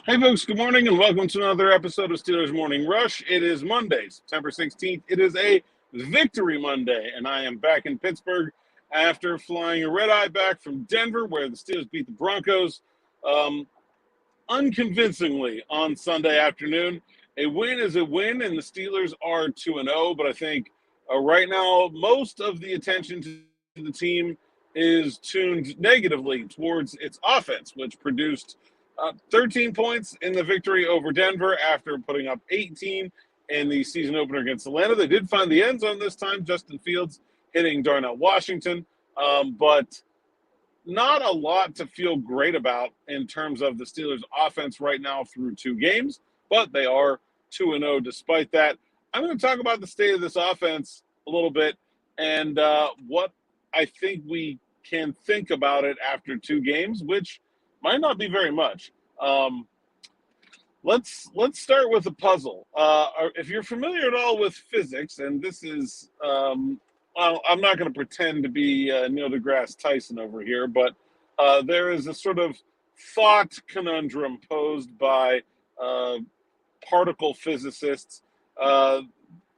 Hey, folks, good morning and welcome to another episode of Steelers Morning Rush. It is Monday, September 16th. It is a Victory Monday, and I am back in Pittsburgh after flying a red eye back from Denver, where the Steelers beat the Broncos unconvincingly on Sunday afternoon. A win is a win, and the Steelers are 2-0, but I think right now most of the attention to the team is tuned negatively towards its offense, which produced 13 points in the victory over Denver after putting up 18 in the season opener against Atlanta. They did find the end zone this time, Justin Fields hitting Darnell Washington, but not a lot to feel great about in terms of the Steelers' offense right now through two games, but they are 2-0 despite that. I'm going to talk about the state of this offense a little bit and what I think we can think about it after two games, which might not be very much. Um, let's start with a puzzle. If you're familiar at all with physics, and this is well, I'm not going to pretend to be Neil deGrasse Tyson over here, but there is a sort of thought conundrum posed by uh, particle physicists uh,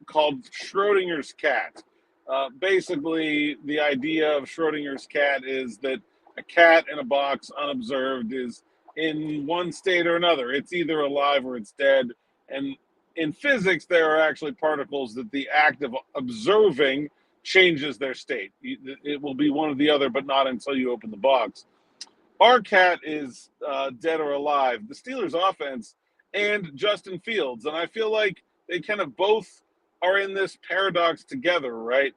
called Schrodinger's cat. Basically, the idea of Schrodinger's cat is that a cat in a box unobserved is in one state or another. It's either alive or it's dead. And in physics, there are actually particles that the act of observing changes their state. It will be one or the other, but not until you open the box. Our cat is dead or alive. The Steelers' offense and Justin Fields. And I feel like they kind of both are in this paradox together, right?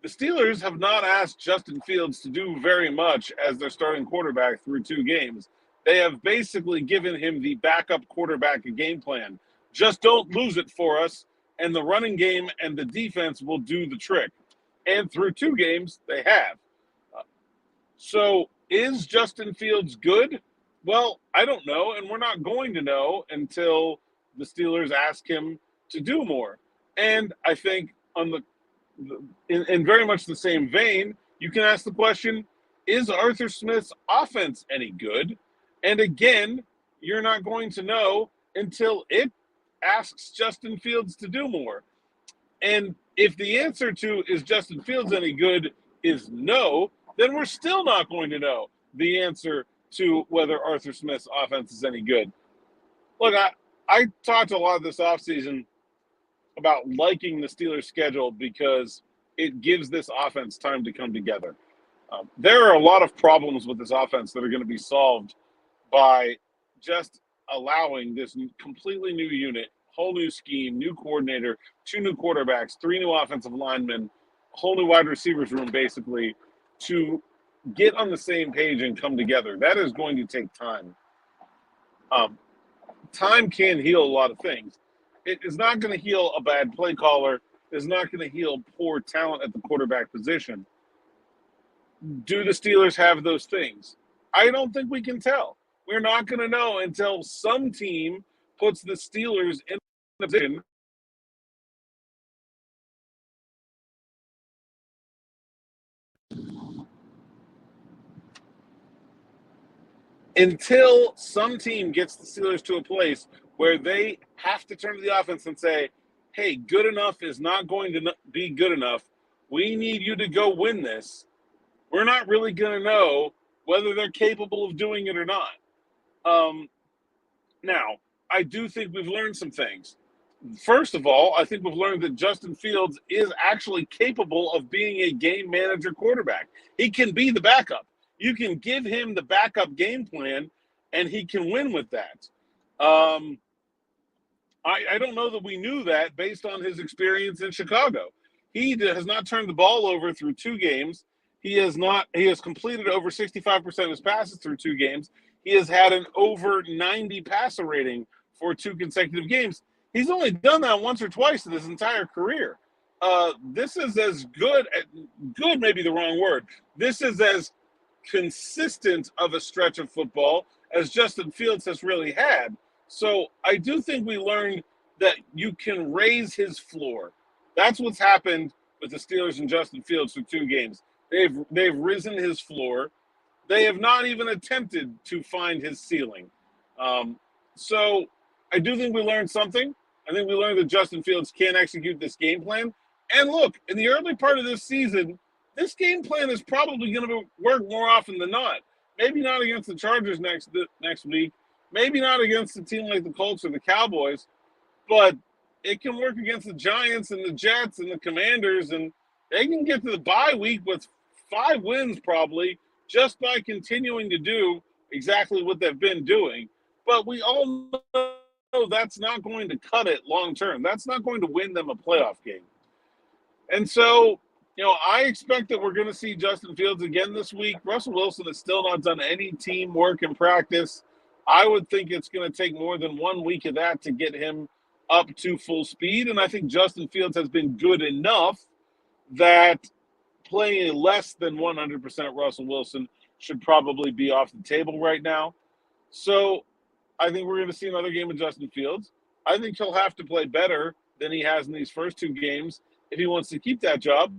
The Steelers have not asked Justin Fields to do very much as their starting quarterback through two games. They have basically given him the backup quarterback a game plan. Just don't lose it for us, and the running game and the defense will do the trick. And through two games, they have. So is Justin Fields good? Well, I don't know, and we're not going to know until the Steelers ask him to do more. And I think on in very much the same vein, you can ask the question: is Arthur Smith's offense any good? And again, you're not going to know until it asks Justin Fields to do more. And if the answer to is Justin Fields any good is no, then we're still not going to know the answer to whether Arthur Smith's offense is any good. Look, I talked a lot this offseason about liking the Steelers' schedule because it gives this offense time to come together. There are a lot of problems with this offense that are going to be solved by just allowing this completely new unit, whole new scheme, new coordinator, two new quarterbacks, three new offensive linemen, whole new wide receivers room, basically, to get on the same page and come together. That is going to take time. Um, Time can heal a lot of things. It is not going to heal a bad play caller. It's not going to heal poor talent at the quarterback position. Do the Steelers have those things? I don't think we can tell. We're not going to know until some team puts the Steelers in a position until some team gets the Steelers to a place where they have to turn to the offense and say, hey, good enough is not going to be good enough. We need you to go win this. We're not really going to know whether they're capable of doing it or not. Um, Now, I do think we've learned some things. First of all, I think we've learned that Justin Fields is actually capable of being a game manager quarterback. He can be the backup. You can give him the backup game plan, and he can win with that. Um, I don't know that we knew that based on his experience in Chicago. He has not turned the ball over through two games. He has not. He has completed over 65% of his passes through two games. He has had an over 90 passer rating for two consecutive games. He's only done that once or twice in his entire career. This is as good. Good may be the wrong word. This is as consistent of a stretch of football as Justin Fields has really had. So I do think we learned that you can raise his floor. That's what's happened with the Steelers and Justin Fields for two games. They've risen his floor. They have not even attempted to find his ceiling. Um, So I do think we learned something. I think we learned that Justin Fields can execute this game plan. And look, in the early part of this season, this game plan is probably going to work more often than not. Maybe not against the Chargers next week. Maybe not against a team like the Colts or the Cowboys, but it can work against the Giants and the Jets and the Commanders, and they can get to the bye week with 5 wins probably just by continuing to do exactly what they've been doing. But we all know that's not going to cut it long term. That's not going to win them a playoff game. And so, I expect that we're going to see Justin Fields again this week. Russell Wilson has still not done any teamwork in practice. I would think it's going to take more than 1 week of that to get him up to full speed. And I think Justin Fields has been good enough that playing less than 100% Russell Wilson should probably be off the table right now. So I think we're going to see another game of Justin Fields. I think he'll have to play better than he has in these first 2 games if he wants to keep that job.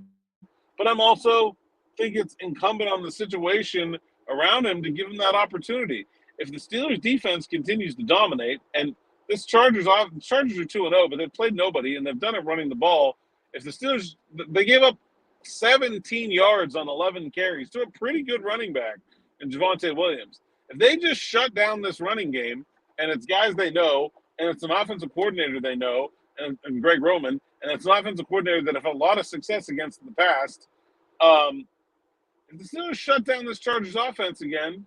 But I'm also think it's incumbent on the situation around him to give him that opportunity. If the Steelers defense continues to dominate, and this Chargers are 2-0, but they've played nobody and they've done it running the ball. If the Steelers, they gave up 17 yards on 11 carries to a pretty good running back in Javonte Williams. If they just shut down this running game, and it's guys they know, and it's an offensive coordinator they know, and Greg Roman, and it's an offensive coordinator that have had a lot of success against in the past, if the Steelers shut down this Chargers offense again,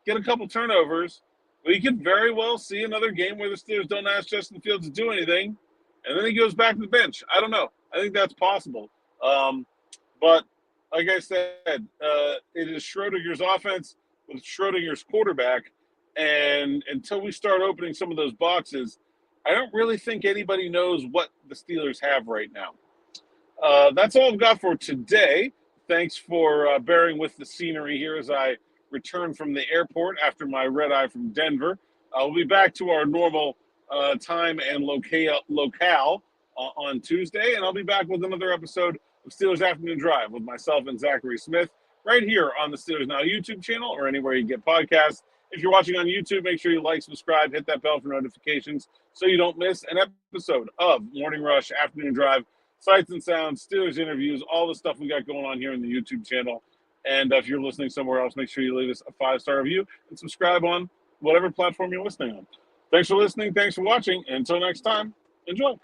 get a couple turnovers, we could very well see another game where the Steelers don't ask Justin Fields to do anything, and then he goes back to the bench. I don't know. I think that's possible. But like I said, it is Schrodinger's offense with Schrodinger's quarterback, and until we start opening some of those boxes, I don't really think anybody knows what the Steelers have right now. That's all I've got for today. Thanks for bearing with the scenery here as I return from the airport after my red eye from Denver. We'll be back to our normal time and locale on Tuesday, and I'll be back with another episode of Steelers Afternoon Drive with myself and Zachary Smith right here on the Steelers Now YouTube channel or anywhere you get podcasts. If you're watching on YouTube, make sure you like, subscribe, hit that bell for notifications so you don't miss an episode of Morning Rush, Afternoon Drive, Sights and Sounds, Steelers interviews, all the stuff we got going on here in the YouTube channel. And if you're listening somewhere else, make sure you leave us a 5-star review and subscribe on whatever platform you're listening on. Thanks for listening. Thanks for watching. Until next time, enjoy.